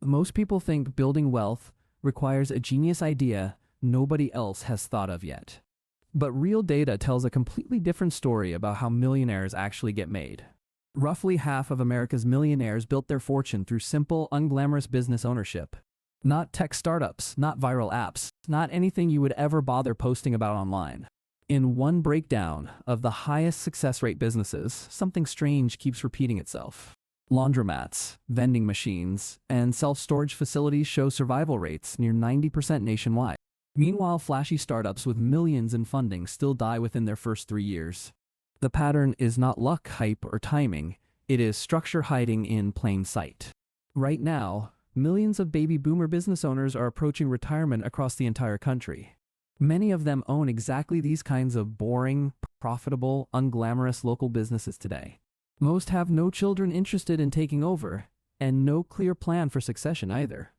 Most people think building wealth requires a genius idea nobody else has thought of yet. But real data tells a completely different story about how millionaires actually get made. Roughly half of America's millionaires built their fortune through simple, unglamorous business ownership. Not tech startups, not viral apps, not anything you would ever bother posting about online. In one breakdown of the highest success rate businesses, something strange keeps repeating itself. Laundromats, vending machines, and self-storage facilities show survival rates near 90% nationwide. Meanwhile, flashy startups with millions in funding still die within their first 3 years. The pattern is not luck, hype, or timing. It is structure hiding in plain sight. Right now, millions of baby boomer business owners are approaching retirement across the entire country. Many of them own exactly these kinds of boring, profitable, unglamorous local businesses today. Most have no children interested in taking over, and no clear plan for succession either.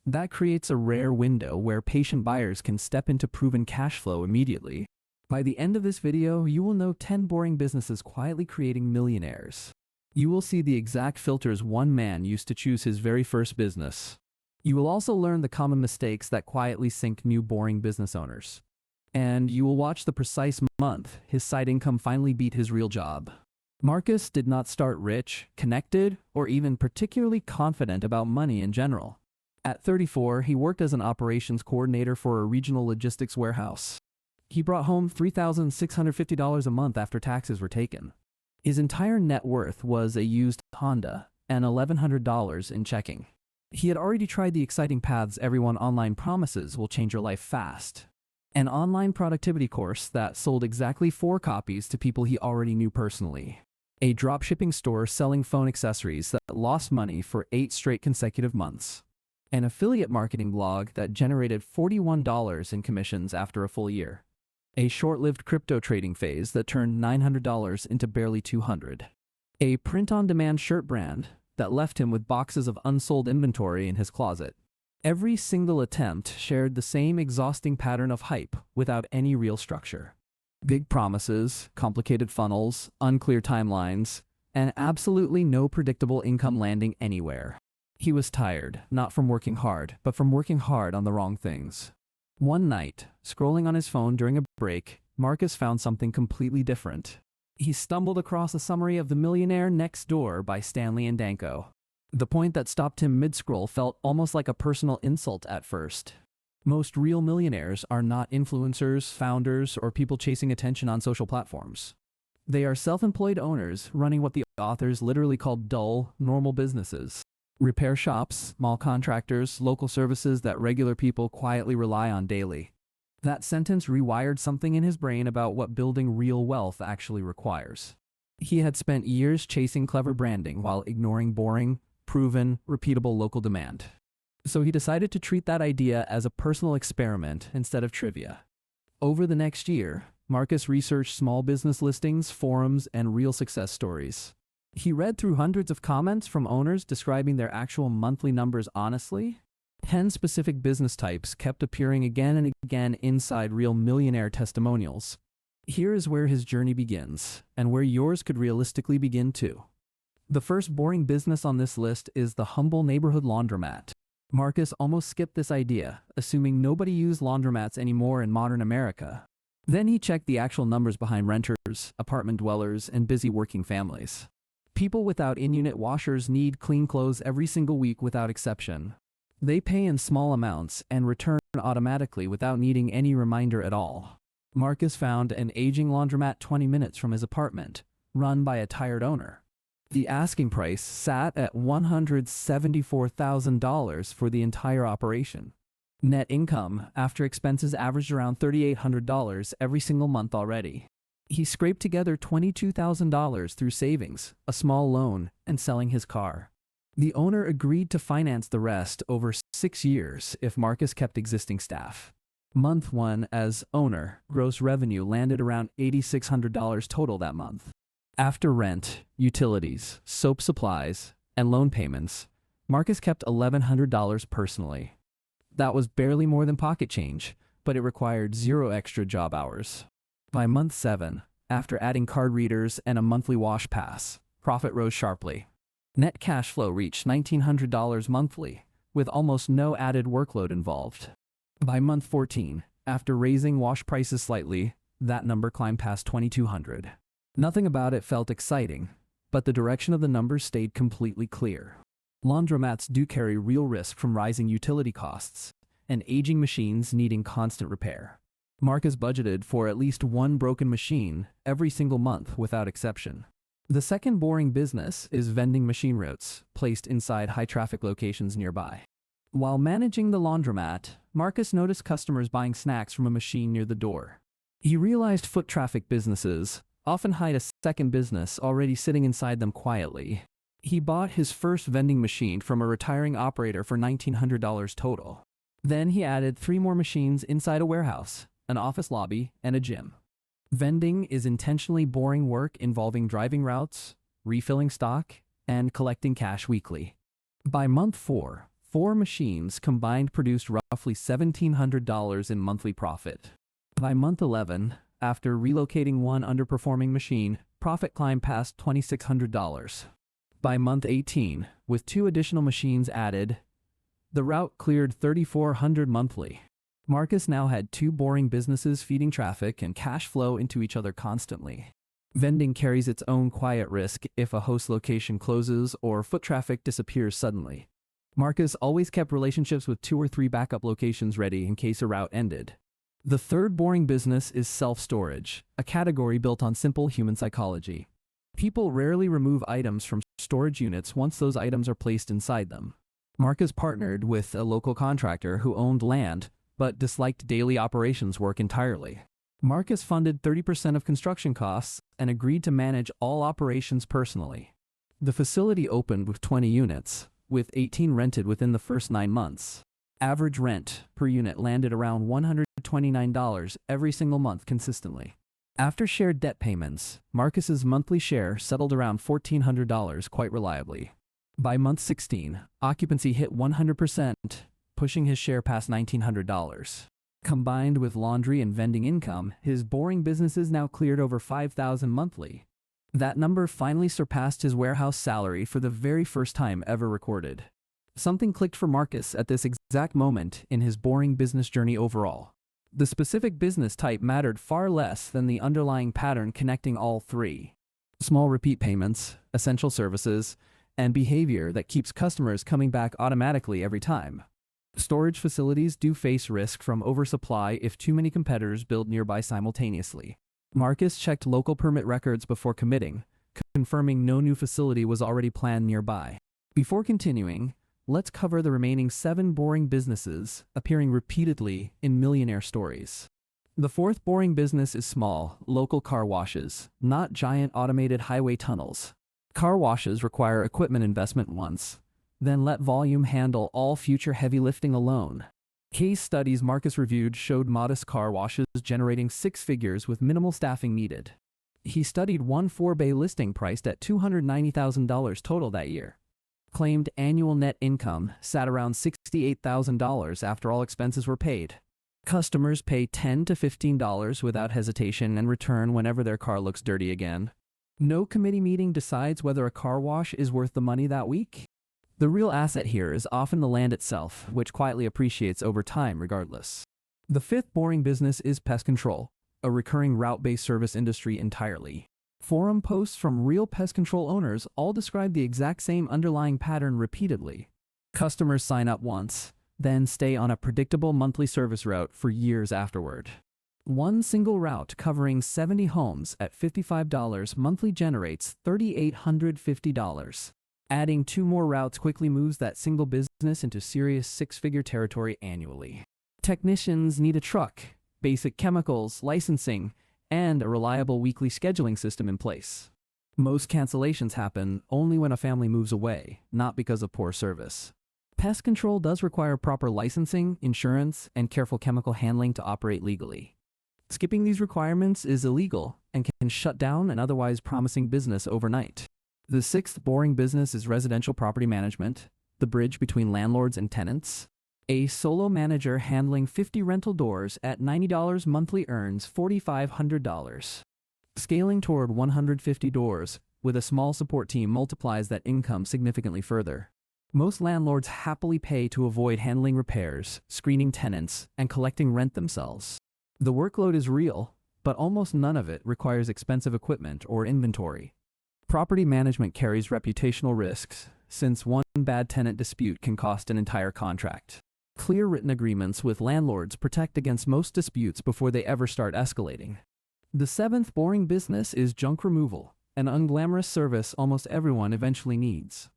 That creates a rare window where patient buyers can step into proven cash flow immediately. By the end of this video, you will know 10 boring businesses quietly creating millionaires. You will see the exact filters one man used to choose his very first business. You will also learn the common mistakes that quietly sink new boring business owners. And you will watch the precise month his side income finally beat his real job. Marcus did not start rich, connected, or even particularly confident about money in general. At 34, he worked as an operations coordinator for a regional logistics warehouse. He brought home $3,650 a month after taxes were taken. His entire net worth was a used Honda and $1,100 in checking. He had already tried the exciting paths everyone online promises will change your life fast. An online productivity course that sold exactly 4 copies to people he already knew personally. A dropshipping store selling phone accessories that lost money for 8 straight consecutive months. An affiliate marketing blog that generated $41 in commissions after a full year. A short-lived crypto trading phase that turned $900 into barely $200. A print-on-demand shirt brand that left him with boxes of unsold inventory in his closet. Every single attempt shared the same exhausting pattern of hype without any real structure. Big promises, complicated funnels, unclear timelines, and absolutely no predictable income landing anywhere. He was tired, not from working hard, but from working hard on the wrong things. One night, scrolling on his phone during a break, Marcus found something completely different. He stumbled across a summary of The Millionaire Next Door by Stanley and Danko. The point that stopped him mid-scroll felt almost like a personal insult at first. Most real millionaires are not influencers, founders, or people chasing attention on social platforms. They are self-employed owners running what the authors literally called dull, normal businesses. Repair shops, mall contractors, local services that regular people quietly rely on daily. That sentence rewired something in his brain about what building real wealth actually requires. He had spent years chasing clever branding while ignoring boring, proven, repeatable local demand. So he decided to treat that idea as a personal experiment instead of trivia. Over the next year, Marcus researched small business listings, forums, and real success stories. He read through hundreds of comments from owners describing their actual monthly numbers honestly. 10 specific business types kept appearing again and again inside real millionaire testimonials. Here is where his journey begins, and where yours could realistically begin too. The first boring business on this list is the humble neighborhood laundromat. Marcus almost skipped this idea, assuming nobody used laundromats anymore in modern America. Then he checked the actual numbers behind renters, apartment dwellers, and busy working families. People without in-unit washers need clean clothes every single week without exception. They pay in small amounts and return automatically without needing any reminder at all. Marcus found an aging laundromat 20 minutes from his apartment, run by a tired owner. The asking price sat at $174,000 for the entire operation. Net income after expenses averaged around $3,800 every single month already. He scraped together $22,000 through savings, a small loan, and selling his car. The owner agreed to finance the rest over 6 years if Marcus kept existing staff. Month 1 as owner, gross revenue landed around $8,600 total that month. After rent, utilities, soap supplies, and loan payments, Marcus kept $1,100 personally. That was barely more than pocket change, but it required 0 extra job hours. By month 7, after adding card readers and a monthly wash pass, profit rose sharply. Net cash flow reached $1,900 monthly, with almost no added workload involved. By month 14, after raising wash prices slightly, that number climbed past 2,200. Nothing about it felt exciting, but the direction of the numbers stayed completely clear. Laundromats do carry real risk from rising utility costs and aging machines needing constant repair. Marcus budgeted for at least one broken machine every single month without exception. The second boring business is vending machine routes placed inside high-traffic locations nearby. While managing the laundromat, Marcus noticed customers buying snacks from a machine near the door. He realized foot traffic businesses often hide a second business already sitting inside them quietly. He bought his first vending machine from a retiring operator for $1,900 total. Then he added 3 more machines inside a warehouse, an office lobby, and a gym. Vending is intentionally boring work involving driving routes, refilling stock, and collecting cash weekly. By month 4, 4 machines combined produced roughly $1,700 in monthly profit. By month 11, after relocating one underperforming machine, profit climbed past $2,600. By month 18, with 2 additional machines added, the route cleared $3,400 monthly. Marcus now had 2 boring businesses feeding traffic and cash flow into each other constantly. Vending carries its own quiet risk if a host location closes or foot traffic disappears suddenly. Marcus always kept relationships with 2 or 3 backup locations ready in case a route ended. The third boring business is self-storage, a category built on simple human psychology. People rarely remove items from storage units once those items are placed inside them. Marcus partnered with a local contractor who owned land but disliked daily operations work entirely. Marcus funded 30% of construction costs and agreed to manage all operations personally. The facility opened with 20 units, with 18 rented within the first 9 months. Average rent per unit landed around $129 every single month consistently. After shared debt payments, Marcus's monthly share settled around $1,400 quite reliably. By month 16, occupancy hit 100%, pushing his share past $1,900. Combined with laundry and vending income, his boring businesses now cleared over $5,000 monthly. That number finally surpassed his warehouse salary for the very first time ever recorded. Something clicked for Marcus at this exact moment in his boring business journey overall. The specific business type mattered far less than the underlying pattern connecting all 3. Small repeat payments, essential services, and behavior that keeps customers coming back automatically every time. Storage facilities do face risk from oversupply if too many competitors build nearby simultaneously. Marcus checked local permit records before committing, confirming no new facility was already planned nearby. Before continuing, let's cover the remaining 7 boring businesses appearing repeatedly in Millionaire stories. The fourth boring business is small, local car washes, not giant automated highway tunnels. Car washes require equipment investment once, then let volume handle all future heavy lifting alone. Case studies Marcus reviewed showed modest car washes generating 6 figures with minimal staffing needed. He studied one 4-bay listing priced at $290,000 total that year. Claimed annual net income sat around $68,000 after all expenses were paid. Customers pay $10 to $15 without hesitation and return whenever their car looks dirty again. No committee meeting decides whether a car wash is worth the money that week. The real asset here is often the land itself, which quietly appreciates over time regardless. The fifth boring business is pest control, a recurring route-based service industry entirely. Forum posts from real pest control owners all describe the exact same underlying pattern repeatedly. Customers sign up once, then stay on a predictable monthly service route for years afterward. One single route covering 70 homes at $55 monthly generates $3,850. Adding 2 more routes quickly moves that single business into serious 6-figure territory annually. Technicians need a truck, basic chemicals, licensing, and a reliable weekly scheduling system in place. Most cancellations happen only when a family moves away, not because of poor service. Pest control does require proper licensing, insurance, and careful chemical handling to operate legally. Skipping these requirements is illegal and can shut down an otherwise promising business overnight. The sixth boring business is residential property management, the bridge between landlords and tenants. A solo manager handling 50 rental doors at $90 monthly earns $4,500. Scaling toward 150 doors with a small support team multiplies that income significantly further. Most landlords happily pay to avoid handling repairs, screening tenants, and collecting rent themselves. The workload is real, but almost none of it requires expensive equipment or inventory. Property management carries reputational risks, since one bad tenant dispute can cost an entire contract. Clear written agreements with landlords protect against most disputes before they ever start escalating. The seventh boring business is junk removal, an unglamorous service almost everyone eventually needs.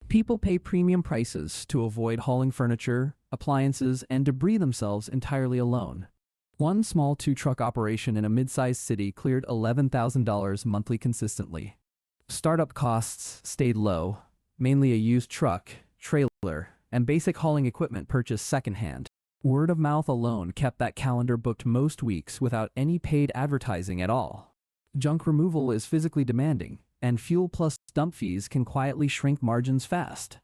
People pay premium prices to avoid hauling furniture, appliances, and debris themselves entirely alone. One small two-truck operation in a mid-sized city cleared $11,000 monthly consistently. Startup costs stayed low, mainly a used truck, trailer, and basic hauling equipment purchased secondhand. Word of mouth alone kept that calendar booked most weeks without any paid advertising at all. Junk removal is physically demanding, and fuel plus dump fees can quietly shrink margins fast.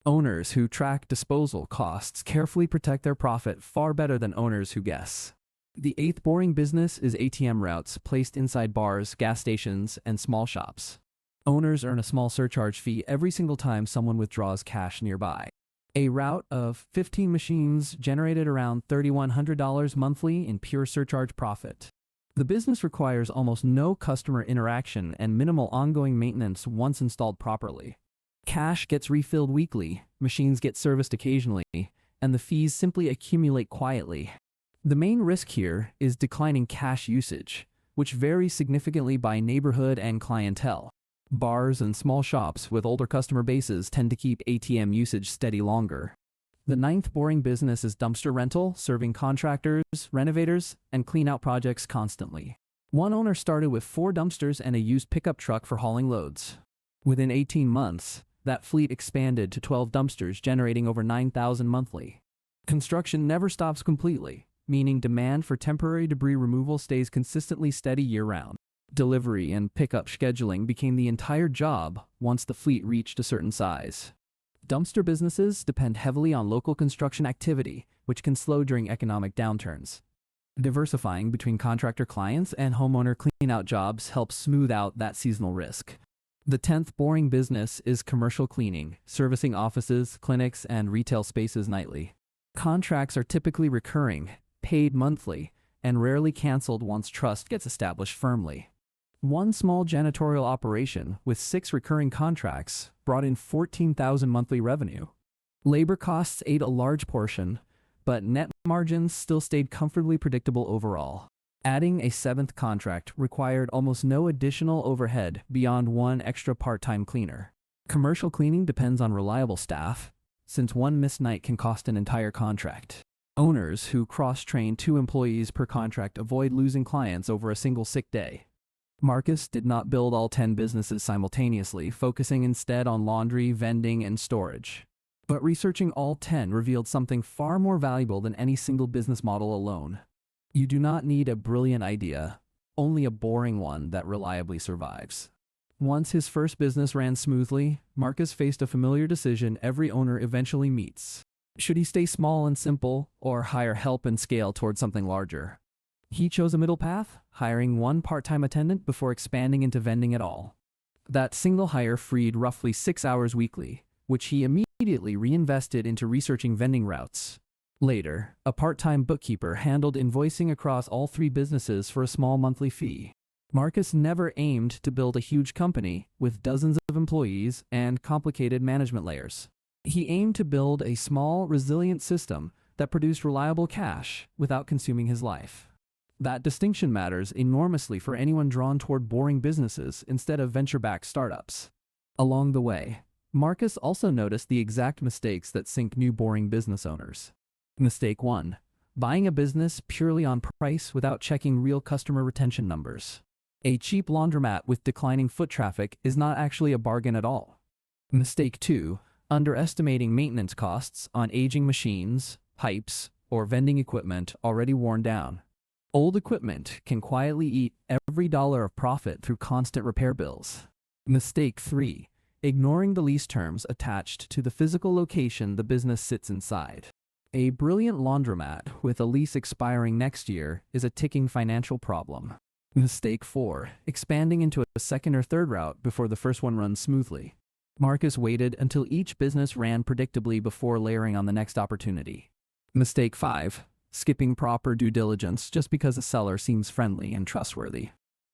Owners who track disposal costs carefully protect their profit far better than owners who guess. The eighth boring business is ATM routes placed inside bars, gas stations, and small shops. Owners earn a small surcharge fee every single time someone withdraws cash nearby. A route of 15 machines generated around $3,100 monthly in pure surcharge profit. The business requires almost no customer interaction and minimal ongoing maintenance once installed properly. Cash gets refilled weekly, machines get serviced occasionally, and the fees simply accumulate quietly. The main risk here is declining cash usage, which varies significantly by neighborhood and clientele. Bars and small shops with older customer bases tend to keep ATM usage steady longer. The ninth boring business is dumpster rental, serving contractors, renovators, and clean-out projects constantly. One owner started with 4 dumpsters and a used pickup truck for hauling loads. Within 18 months, that fleet expanded to 12 dumpsters, generating over $9,000 monthly. Construction never stops completely, meaning demand for temporary debris removal stays consistently steady year-round. Delivery and pickup scheduling became the entire job once the fleet reached a certain size. Dumpster businesses depend heavily on local construction activity, which can slow during economic downturns. Diversifying between contractor clients and homeowner clean-out jobs helps smooth out that seasonal risk. The 10th boring business is commercial cleaning, servicing offices, clinics, and retail spaces nightly. Contracts are typically recurring, paid monthly, and rarely canceled once trust gets established firmly. One small janitorial operation with 6 recurring contracts brought in $14,000 monthly revenue. Labor costs ate a large portion, but net margins still stayed comfortably predictable overall. Adding a 7th contract required almost no additional overhead beyond one extra part-time cleaner. Commercial cleaning depends on reliable staff, since one missed night can cost an entire contract. Owners who cross-train 2 employees per contract avoid losing clients over a single sick day. Marcus did not build all 10 businesses simultaneously, focusing instead on laundry, vending, and storage. But researching all 10 revealed something far more valuable than any single business model alone. You do not need a brilliant idea, only a boring one that reliably survives. Once his first business ran smoothly, Marcus faced a familiar decision every owner eventually meets. Should he stay small and simple, or hire help and scale towards something larger? He chose a middle path, hiring 1 part-time attendant before expanding into vending at all. That single hire freed roughly 6 hours weekly, which he immediately reinvested into researching vending routes. Later, a part-time bookkeeper handled invoicing across all 3 businesses for a small monthly fee. Marcus never aimed to build a huge company with dozens of employees and complicated management layers. He aimed to build a small, resilient system that produced reliable cash without consuming his life. That distinction matters enormously for anyone drawn toward boring businesses instead of venture-backed startups. Along the way, Marcus also noticed the exact mistakes that sink new boring business owners. Mistake 1. Buying a business purely on price without checking real customer retention numbers. A cheap laundromat with declining foot traffic is not actually a bargain at all. Mistake 2. Underestimating maintenance costs on aging machines, pipes, or vending equipment already worn down. Old equipment can quietly eat every dollar of profit through constant repair bills. Mistake 3. Ignoring the lease terms attached to the physical location the business sits inside. A brilliant laundromat with a lease expiring next year is a ticking financial problem. Mistake 4. Expanding into a second or third route before the first one runs smoothly. Marcus waited until each business ran predictably before layering on the next opportunity. Mistake 5. Skipping proper due diligence just because a seller seems friendly and trustworthy.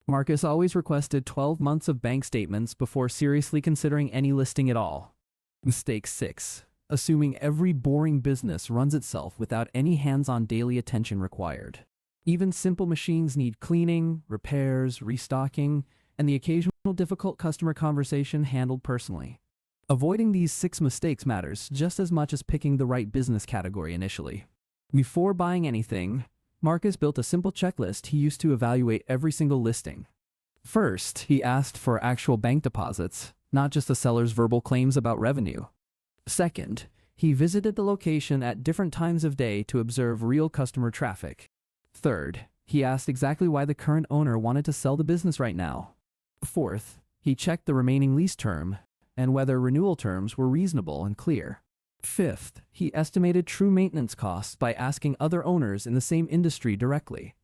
Marcus always requested 12 months of bank statements before seriously considering any listing at all. Mistake 6. Assuming every boring business runs itself without any hands-on daily attention required. Even simple machines need cleaning, repairs, restocking, and the occasional difficult customer conversation handled personally. Avoiding these 6 mistakes matters just as much as picking the right business category initially. Before buying anything, Marcus built a simple checklist he used to evaluate every single listing. First, he asked for actual bank deposits, not just the seller's verbal claims about revenue. Second, he visited the location at different times of day to observe real customer traffic. Third, he asked exactly why the current owner wanted to sell the business right now. Fourth, he checked the remaining lease term and whether renewal terms were reasonable and clear. Fifth, he estimated true maintenance costs by asking other owners in the same industry directly.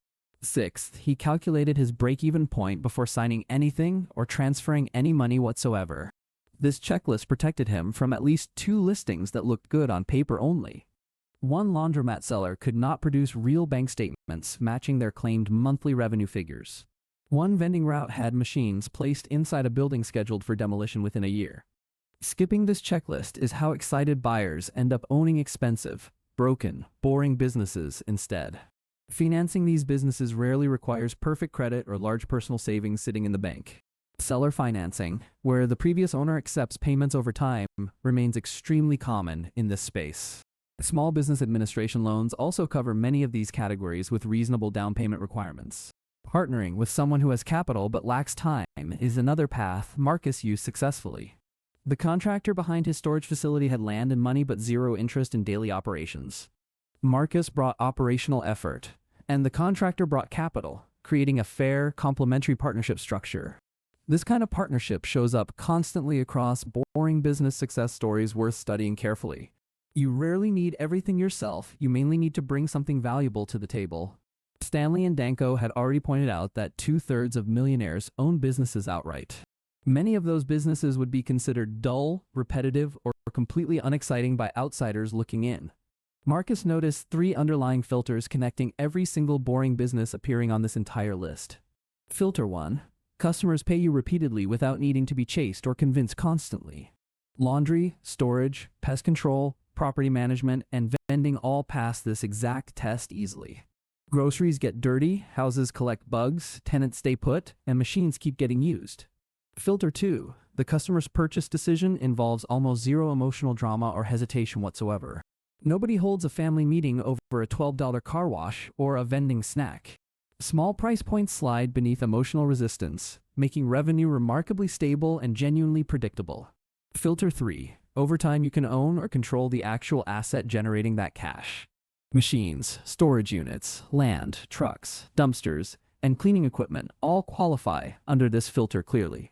Sixth, he calculated his break-even point before signing anything or transferring any money whatsoever. This checklist protected him from at least 2 listings that looked good on paper only. One laundromat seller could not produce real bank statements matching their claimed monthly revenue figures. One vending route had machines placed inside a building scheduled for demolition within a year. Skipping this checklist is how excited buyers end up owning expensive, broken, boring businesses instead. Financing these businesses rarely requires perfect credit or large personal savings sitting in the bank. Seller financing, where the previous owner accepts payments over time, remains extremely common in this space. Small business administration loans also cover many of these categories with reasonable down payment requirements. Partnering with someone who has capital but lacks time is another path Marcus used successfully. The contractor behind his storage facility had land and money but zero interest in daily operations. Marcus brought operational effort, and the contractor brought capital, creating a fair, complementary partnership structure. This kind of partnership shows up constantly across boring business success stories worth studying carefully. You rarely need everything yourself, you mainly need to bring something valuable to the table. Stanley and Danko had already pointed out that 2/3 of millionaires own businesses outright. Many of those businesses would be considered dull, repetitive, or completely unexciting by outsiders looking in. Marcus noticed 3 underlying filters connecting every single boring business appearing on this entire list. Filter 1. Customers pay you repeatedly without needing to be chased or convinced constantly. Laundry, storage, pest control, property management, and vending all pass this exact test easily. Groceries get dirty, houses collect bugs, tenants stay put, and machines keep getting used. Filter 2. The customer's purchase decision involves almost zero emotional drama or hesitation whatsoever. Nobody holds a family meeting over a $12 car wash or a vending snack. Small price points slide beneath emotional resistance, making revenue remarkably stable and genuinely predictable. Filter 3. Over time you can own or control the actual asset generating that cash. Machines, storage units, land, trucks, dumpsters, and cleaning equipment all qualify under this filter clearly.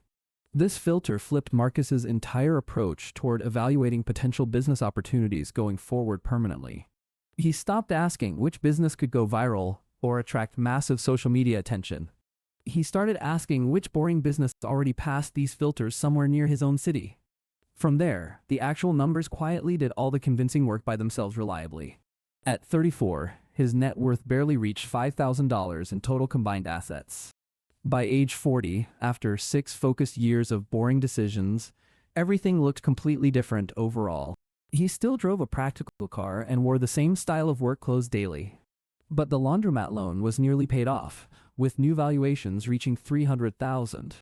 This filter flipped Marcus's entire approach toward evaluating potential business opportunities going forward permanently. He stopped asking which business could go viral or attract massive social media attention. He started asking which boring business already passed these filters somewhere near his own city. From there, the actual numbers quietly did all the convincing work by themselves reliably. At 34, his net worth barely reached $5,000 in total combined assets. By age 40, after 6 focused years of boring decisions, everything looked completely different overall. He still drove a practical car and wore the same style of work clothes daily. But the laundromat loan was nearly paid off, with new valuations reaching $300,000.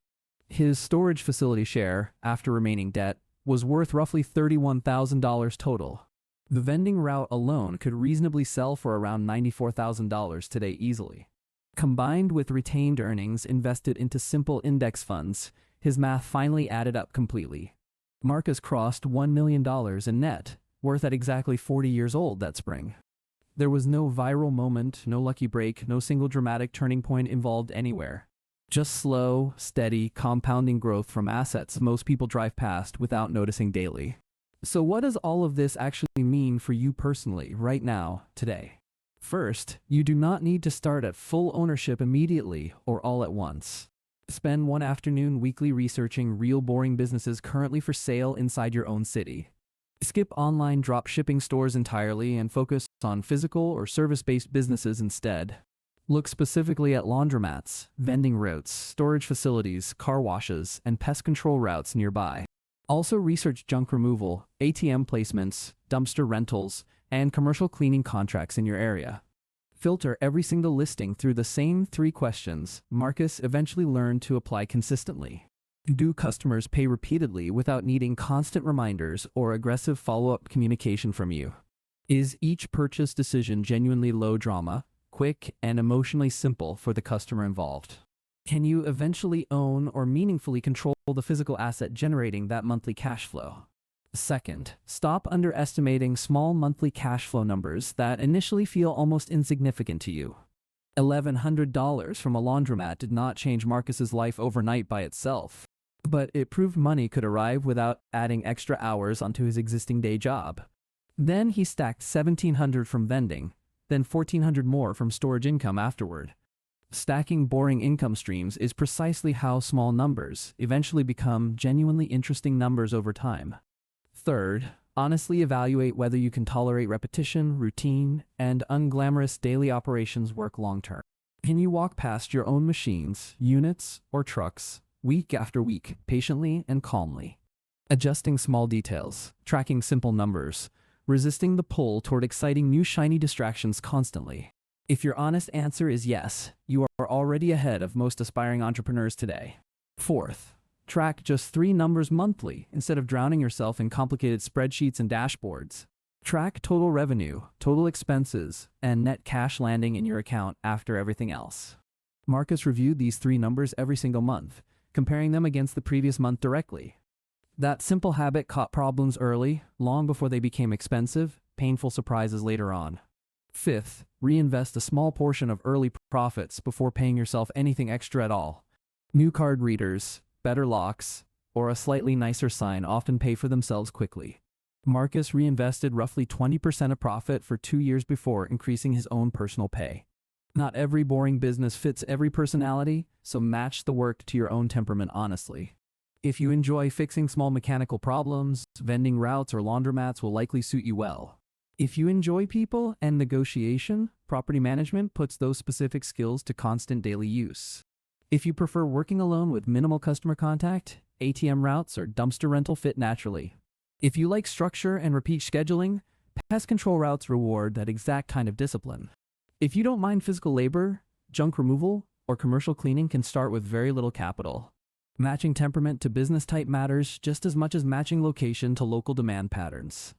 His storage facility share, after remaining debt, was worth roughly $31,000 total. The vending route alone could reasonably sell for around $94,000 today easily. Combined with retained earnings invested into simple index funds, his math finally added up completely. Marcus crossed $1 million in net, worth at exactly 40 years old that spring. There was no viral moment, no lucky break, no single dramatic turning point involved anywhere. Just slow, steady, compounding growth from assets most people drive past without noticing daily. So what does all of this actually mean for you personally, right now, today? First, you do not need to start at full ownership immediately or all at once. Spend one afternoon weekly researching real boring businesses currently for sale inside your own city. Skip online drop shipping stores entirely and focus on physical or service-based businesses instead. Look specifically at laundromats, vending routes, storage facilities, car washes, and pest control routes nearby. Also research junk removal, ATM placements, dumpster rentals, and commercial cleaning contracts in your area. Filter every single listing through the same 3 questions Marcus eventually learned to apply consistently. Do customers pay repeatedly without needing constant reminders or aggressive follow-up communication from you? Is each purchase decision genuinely low drama, quick, and emotionally simple for the customer involved? Can you eventually own or meaningfully control the physical asset generating that monthly cash flow? Second, stop underestimating small monthly cash flow numbers that initially feel almost insignificant to you. $1,100 from a laundromat did not change Marcus's life overnight by itself, but it proved money could arrive without adding extra hours onto his existing day job. Then he stacked $1,700 from vending, then $1,400 more from storage income afterward. Stacking boring income streams is precisely how small numbers eventually become genuinely interesting numbers over time. Third, honestly evaluate whether you can tolerate repetition, routine, and unglamorous daily operations work long-term. Can you walk past your own machines, units, or trucks, week after week, patiently and calmly? Adjusting small details, tracking simple numbers, resisting the pull toward exciting new shiny distractions constantly. If your honest answer is yes, you are already ahead of most aspiring entrepreneurs today. Fourth, track just 3 numbers monthly instead of drowning yourself in complicated spreadsheets and dashboards. Track total revenue, total expenses, and net cash landing in your account after everything else. Marcus reviewed these 3 numbers every single month, comparing them against the previous month directly. That simple habit caught problems early, long before they became expensive, painful surprises later on. Fifth, reinvest a small portion of early profits before paying yourself anything extra at all. New card readers, better locks, or a slightly nicer sign often pay for themselves quickly. Marcus reinvested roughly 20% of profit for 2 years before increasing his own personal pay. Not every boring business fits every personality, so match the work to your own temperament honestly. If you enjoy fixing small mechanical problems, vending routes or laundromats will likely suit you well. If you enjoy people and negotiation, property management puts those specific skills to constant daily use. If you prefer working alone with minimal customer contact, ATM routes or dumpster rental fit naturally. If you like structure and repeat scheduling, pest control routes reward that exact kind of discipline. If you don't mind physical labor, junk removal, or commercial cleaning can start with very little capital. Matching temperament to business type matters just as much as matching location to local demand patterns.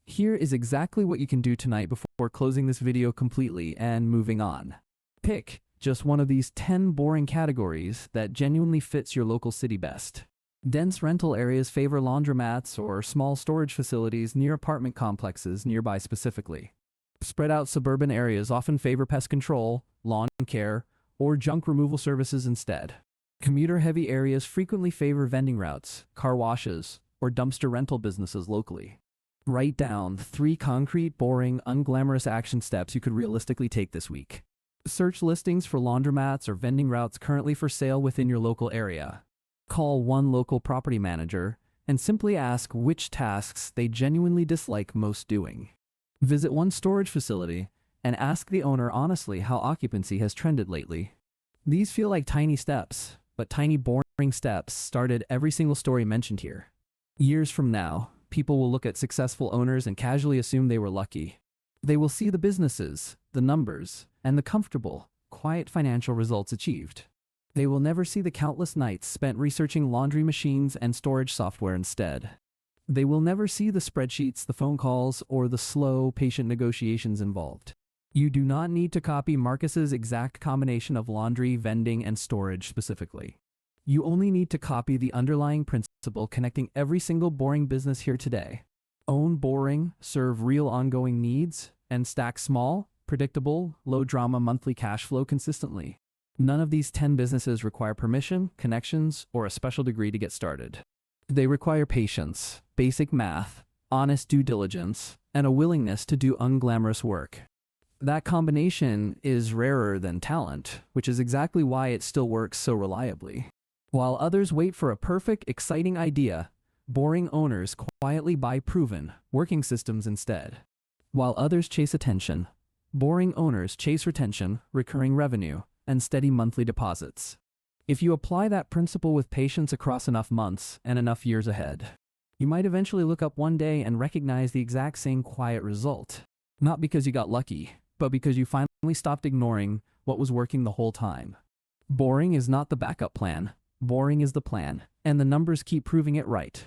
Here is exactly what you can do tonight before closing this video completely and moving on. Pick just one of these 10 boring categories that genuinely fits your local city best. Dense rental areas favor laundromats or small storage facilities near apartment complexes nearby specifically. Spread out suburban areas often favor pest control, lawn care, or junk removal services instead. Commuter-heavy areas frequently favor vending routes, car washes, or dumpster rental businesses locally. Write down 3 concrete, boring, unglamorous action steps you could realistically take this week. Search listings for laundromats or vending routes currently for sale within your local area. Call one local property manager and simply ask which tasks they genuinely dislike most doing. Visit one storage facility and ask the owner honestly how occupancy has trended lately. These feel like tiny steps, but tiny boring steps started every single story mentioned here. Years from now, people will look at successful owners and casually assume they were lucky. They will see the businesses, the numbers, and the comfortable, quiet financial results achieved. They will never see the countless nights spent researching laundry machines and storage software instead. They will never see the spreadsheets, the phone calls, or the slow, patient negotiations involved. You do not need to copy Marcus's exact combination of laundry, vending, and storage specifically. You only need to copy the underlying principle connecting every single boring business here today. Own boring, serve real ongoing needs, and stack small, predictable, low-drama monthly cash flow consistently. None of these 10 businesses require permission, connections, or a special degree to get started. They require patience, basic math, honest due diligence, and a willingness to do unglamorous work. That combination is rarer than talent, which is exactly why it still works so reliably. While others wait for a perfect, exciting idea, boring owners quietly buy proven, working systems instead. While others chase attention, boring owners chase retention, recurring revenue, and steady monthly deposits. If you apply that principle with patience across enough months and enough years ahead, you might eventually look up one day and recognize the exact same quiet result. Not because you got lucky, but because you finally stopped ignoring what was working the whole time. Boring is not the backup plan. Boring is the plan, and the numbers keep proving it right.